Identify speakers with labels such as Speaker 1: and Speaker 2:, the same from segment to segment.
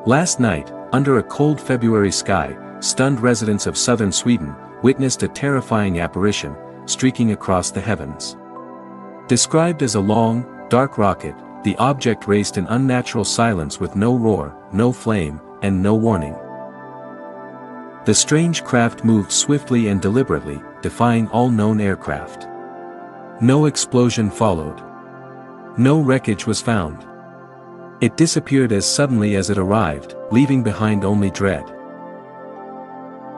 Speaker 1: Last night, under a cold February sky, stunned residents of southern Sweden witnessed a terrifying apparition, streaking across the heavens. Described as a long, dark rocket, the object raced in unnatural silence with no roar, no flame, and no warning. The strange craft moved swiftly and deliberately, defying all known aircraft. No explosion followed. No wreckage was found. It disappeared as suddenly as it arrived, leaving behind only dread.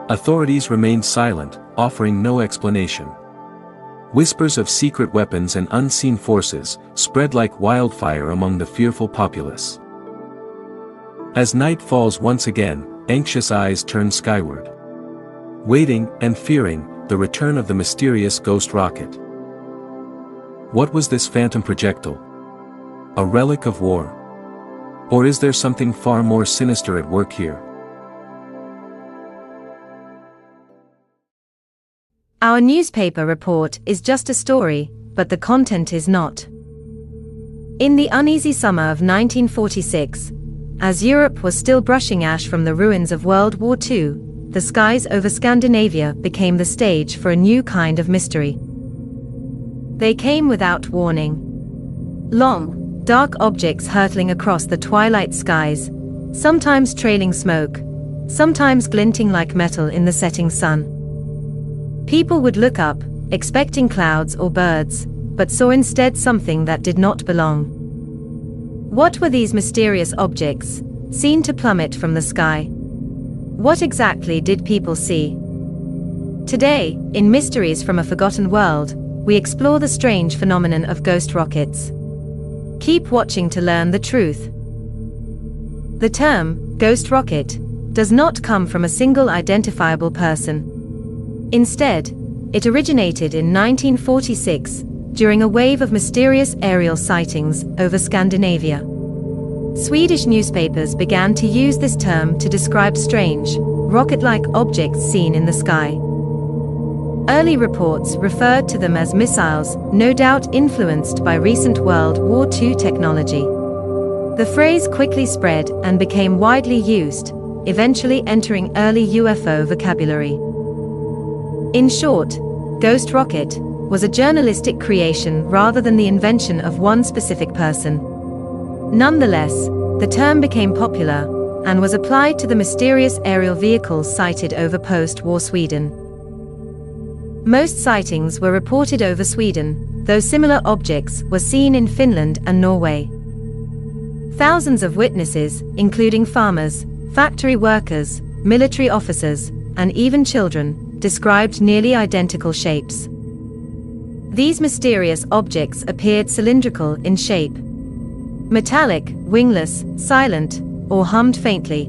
Speaker 1: Authorities remained silent, offering no explanation. Whispers of secret weapons and unseen forces spread like wildfire among the fearful populace. As night falls once again, anxious eyes turn skyward, waiting and fearing the return of the mysterious ghost rocket. What was this phantom projectile? A relic of war? Or is there something far more sinister at work here?
Speaker 2: Our newspaper report is just a story, but the content is not. In the uneasy summer of 1946, as Europe was still brushing ash from the ruins of World War II, the skies over Scandinavia became the stage for a new kind of mystery. They came without warning. Long, dark objects hurtling across the twilight skies, sometimes trailing smoke, sometimes glinting like metal in the setting sun. People would look up, expecting clouds or birds, but saw instead something that did not belong. What were these mysterious objects, seen to plummet from the sky? What exactly did people see? Today, in Mysteries from a Forgotten World, we explore the strange phenomenon of ghost rockets. Keep watching to learn the truth. The term, ghost rocket, does not come from a single identifiable person. Instead, it originated in 1946, during a wave of mysterious aerial sightings over Scandinavia. Swedish newspapers began to use this term to describe strange, rocket-like objects seen in the sky. Early reports referred to them as missiles, no doubt influenced by recent World War II technology. The phrase quickly spread and became widely used, eventually entering early UFO vocabulary. In short, ghost rocket was a journalistic creation rather than the invention of one specific person. Nonetheless, the term became popular and was applied to the mysterious aerial vehicles sighted over post-war Sweden. Most sightings were reported over Sweden, though similar objects were seen in Finland and Norway. Thousands of witnesses, including farmers, factory workers, military officers, and even children, described nearly identical shapes. These mysterious objects appeared cylindrical in shape, metallic, wingless, silent, or hummed faintly.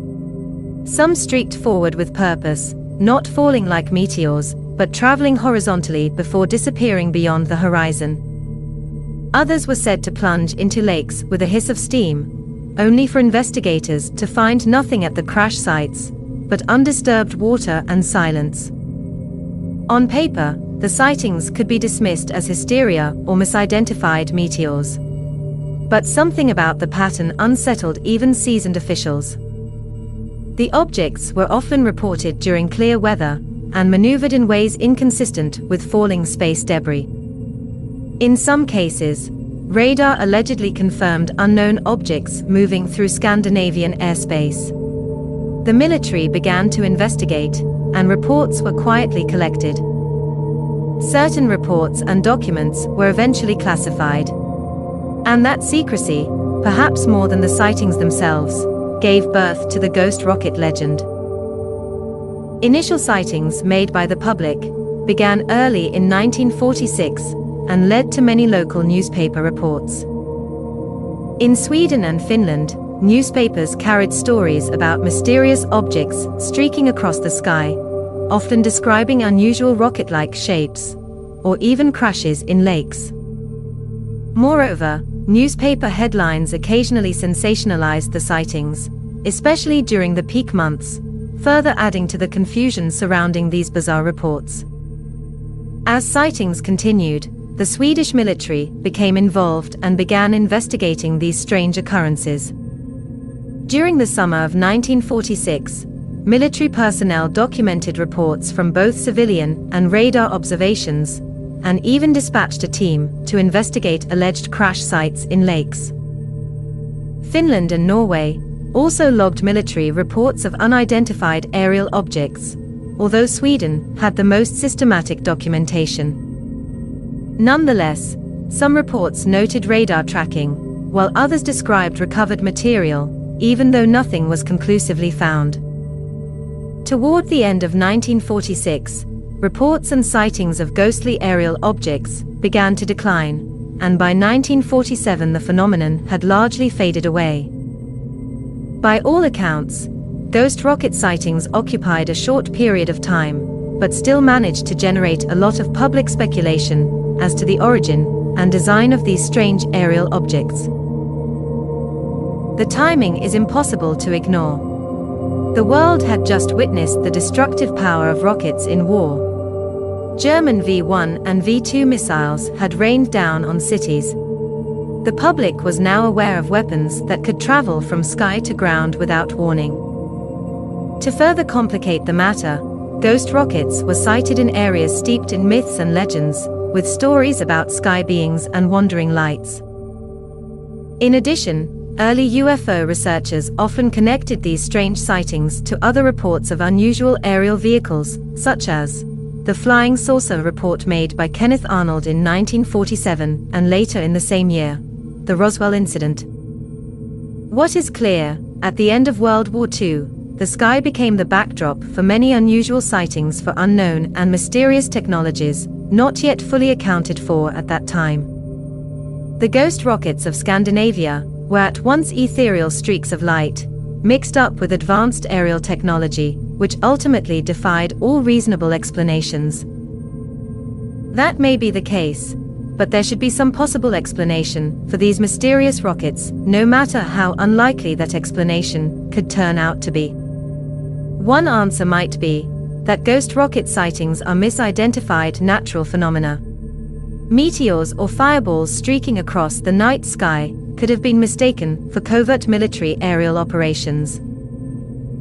Speaker 2: Some streaked forward with purpose, not falling like meteors, but traveling horizontally before disappearing beyond the horizon. Others were said to plunge into lakes with a hiss of steam, only for investigators to find nothing at the crash sites, but undisturbed water and silence. On paper, the sightings could be dismissed as hysteria or misidentified meteors. But something about the pattern unsettled even seasoned officials. The objects were often reported during clear weather, and maneuvered in ways inconsistent with falling space debris. In some cases, radar allegedly confirmed unknown objects moving through Scandinavian airspace. The military began to investigate, and reports were quietly collected. Certain reports and documents were eventually classified. And that secrecy, perhaps more than the sightings themselves, gave birth to the ghost rocket legend. Initial sightings made by the public began early in 1946 and led to many local newspaper reports. In Sweden and Finland, newspapers carried stories about mysterious objects streaking across the sky, often describing unusual rocket-like shapes, or even crashes in lakes. Moreover, newspaper headlines occasionally sensationalized the sightings, especially during the peak months, further adding to the confusion surrounding these bizarre reports. As sightings continued, the Swedish military became involved and began investigating these strange occurrences. During the summer of 1946, military personnel documented reports from both civilian and radar observations, and even dispatched a team to investigate alleged crash sites in lakes. Finland and Norway also logged military reports of unidentified aerial objects, although Sweden had the most systematic documentation. Nonetheless, some reports noted radar tracking, while others described recovered material, even though nothing was conclusively found. Toward the end of 1946, reports and sightings of ghostly aerial objects began to decline, and by 1947 the phenomenon had largely faded away. By all accounts, ghost rocket sightings occupied a short period of time, but still managed to generate a lot of public speculation as to the origin and design of these strange aerial objects. The timing is impossible to ignore. The world had just witnessed the destructive power of rockets in war. German V-1 and V-2 missiles had rained down on cities. The public was now aware of weapons that could travel from sky to ground without warning. To further complicate the matter, ghost rockets were sighted in areas steeped in myths and legends, with stories about sky beings and wandering lights. In addition, early UFO researchers often connected these strange sightings to other reports of unusual aerial vehicles, such as the flying saucer report made by Kenneth Arnold in 1947 and later in the same year, the Roswell incident. What is clear, at the end of World War II, the sky became the backdrop for many unusual sightings for unknown and mysterious technologies, not yet fully accounted for at that time. The ghost rockets of Scandinavia were at once ethereal streaks of light, mixed up with advanced aerial technology, which ultimately defied all reasonable explanations. That may be the case, but there should be some possible explanation for these mysterious rockets, no matter how unlikely that explanation could turn out to be. One answer might be that ghost rocket sightings are misidentified natural phenomena. Meteors or fireballs streaking across the night sky could have been mistaken for covert military aerial operations.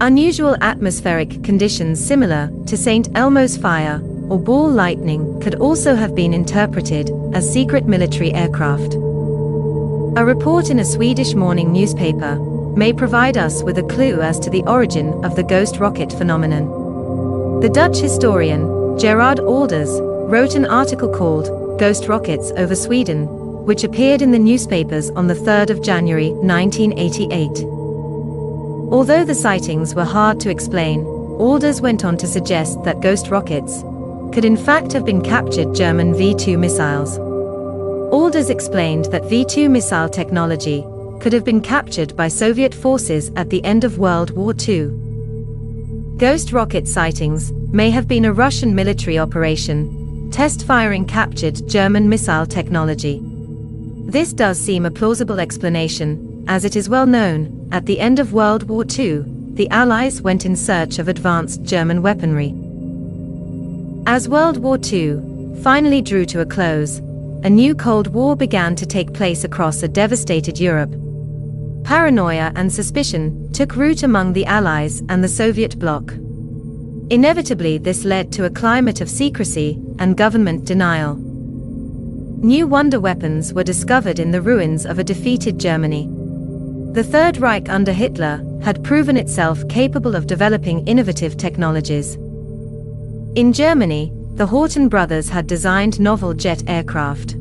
Speaker 2: Unusual atmospheric conditions similar to St. Elmo's fire or ball lightning could also have been interpreted as secret military aircraft. A report in a Swedish morning newspaper may provide us with a clue as to the origin of the ghost rocket phenomenon. The Dutch historian, Gerard Alders, wrote an article called "Ghost Rockets over Sweden," which appeared in the newspapers on the 3rd of January 1988. Although the sightings were hard to explain, Alders went on to suggest that ghost rockets could in fact have been captured German V-2 missiles. Alders explained that V-2 missile technology could have been captured by Soviet forces at the end of World War II. Ghost rocket sightings may have been a Russian military operation, test firing captured German missile technology. This does seem a plausible explanation, as it is well known, at the end of World War II, the Allies went in search of advanced German weaponry. As World War II finally drew to a close, a new Cold War began to take place across a devastated Europe. Paranoia and suspicion took root among the Allies and the Soviet bloc. Inevitably, this led to a climate of secrecy and government denial. New wonder weapons were discovered in the ruins of a defeated Germany. The Third Reich under Hitler had proven itself capable of developing innovative technologies. In Germany, the Horten brothers had designed novel jet aircraft.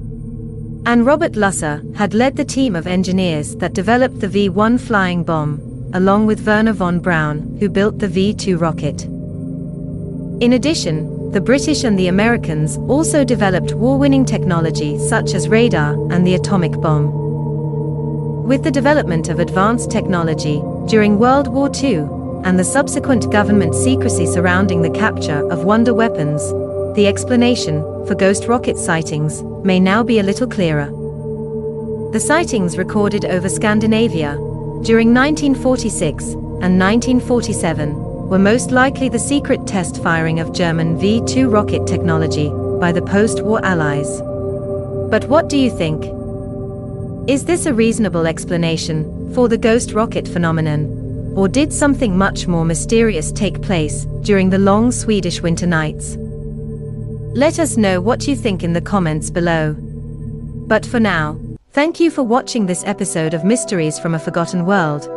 Speaker 2: And Robert Lusser had led the team of engineers that developed the V-1 flying bomb, along with Werner von Braun, who built the V-2 rocket. In addition, the British and the Americans also developed war-winning technology such as radar and the atomic bomb. With the development of advanced technology during World War II, and the subsequent government secrecy surrounding the capture of wonder weapons, the explanation for ghost rocket sightings may now be a little clearer. The sightings recorded over Scandinavia during 1946 and 1947 were most likely the secret test firing of German V-2 rocket technology by the post-war Allies. But what do you think? Is this a reasonable explanation for the ghost rocket phenomenon? Or did something much more mysterious take place during the long Swedish winter nights? Let us know what you think in the comments below. But for now, thank you for watching this episode of Mysteries from a Forgotten World.